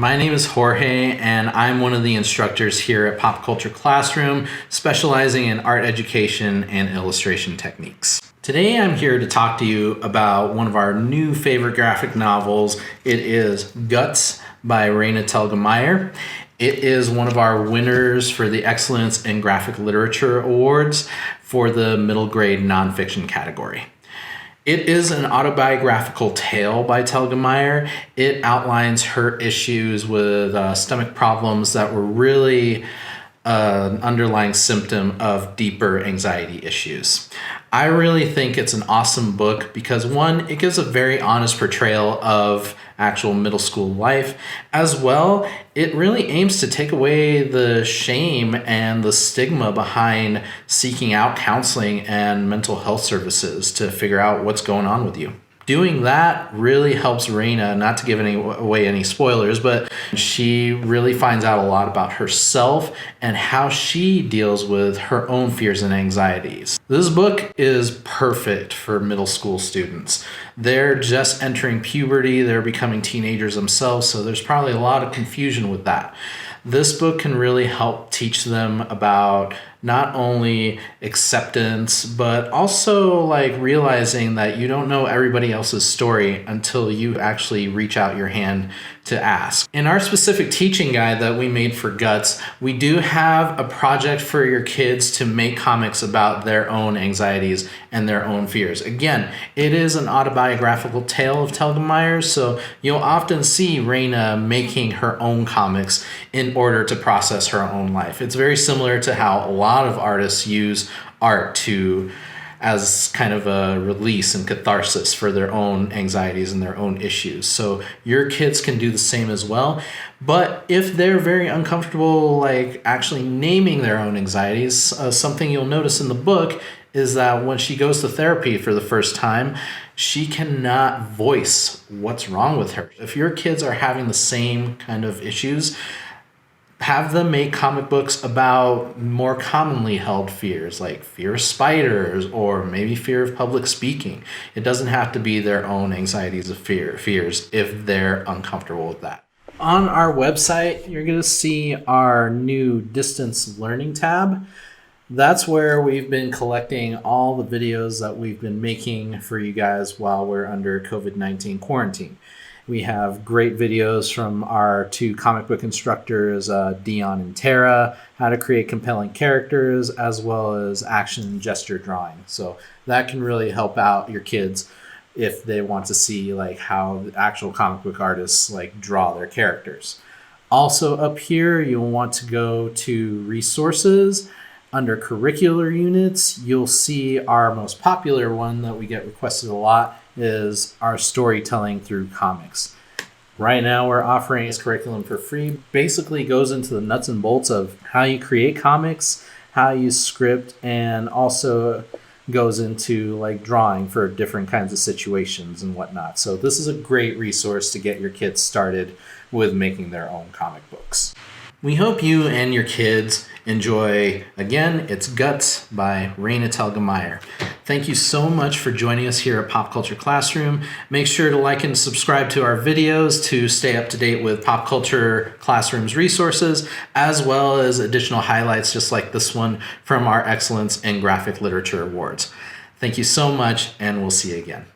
My name is Jorge, and I'm one of the instructors here at Pop Culture Classroom, specializing in art education and illustration techniques. Today I'm here to talk to you about one of our new favorite graphic novels. It is Guts by Raina Telgemeier. It is one of our winners for the Excellence in Graphic Literature Awards for the middle grade nonfiction category. It is an autobiographical tale by Telgemeier. It outlines her issues with stomach problems that were really an underlying symptom of deeper anxiety issues. I really think it's an awesome book because, one, it gives a very honest portrayal of actual middle school life. As well, it really aims to take away the shame and the stigma behind seeking out counseling and mental health services to figure out what's going on with you. Doing that really helps Raina, not to give away any spoilers, but she really finds out a lot about herself and how she deals with her own fears and anxieties. This book is perfect for middle school students. They're just entering puberty, they're becoming teenagers themselves, so there's probably a lot of confusion with that. This book can really help teach them about not only acceptance, but also realizing that you don't know everybody else's story until you actually reach out your hand to ask. In our specific teaching guide that we made for Guts, we do have a project for your kids to make comics about their own anxieties and their own fears. Again, it is an autobiographical tale of Telgemeier, so you'll often see Raina making her own comics in order to process her own life. It's very similar to how a lot of artists use art as kind of a release and catharsis for their own anxieties and their own issues. So your kids can do the same as well. But if they're very uncomfortable actually naming their own anxieties, something you'll notice in the book is that when she goes to therapy for the first time, she cannot voice what's wrong with her. If your kids are having the same kind of issues, have them make comic books about more commonly held fears, like fear of spiders or maybe fear of public speaking. It doesn't have to be their own anxieties of fears if they're uncomfortable with that. On our website, you're going to see our new distance learning tab. That's where we've been collecting all the videos that we've been making for you guys while we're under COVID-19 quarantine. We have great videos from our two comic book instructors, Dion and Tara, how to create compelling characters, as well as action and gesture drawing. So that can really help out your kids if they want to see how the actual comic book artists draw their characters. Also up here, you'll want to go to resources. Under curricular units, you'll see our most popular one that we get requested a lot is our storytelling through comics. Right now we're offering this curriculum for free. Basically goes into the nuts and bolts of how you create comics, how you script, and also goes into drawing for different kinds of situations and whatnot. So this is a great resource to get your kids started with making their own comic books. We hope you and your kids enjoy, again, it's Guts by Raina Telgemeier. Thank you so much for joining us here at Pop Culture Classroom. Make sure to like and subscribe to our videos to stay up to date with Pop Culture Classroom's resources, as well as additional highlights just like this one from our Excellence in Graphic Literature Awards. Thank you so much, and we'll see you again.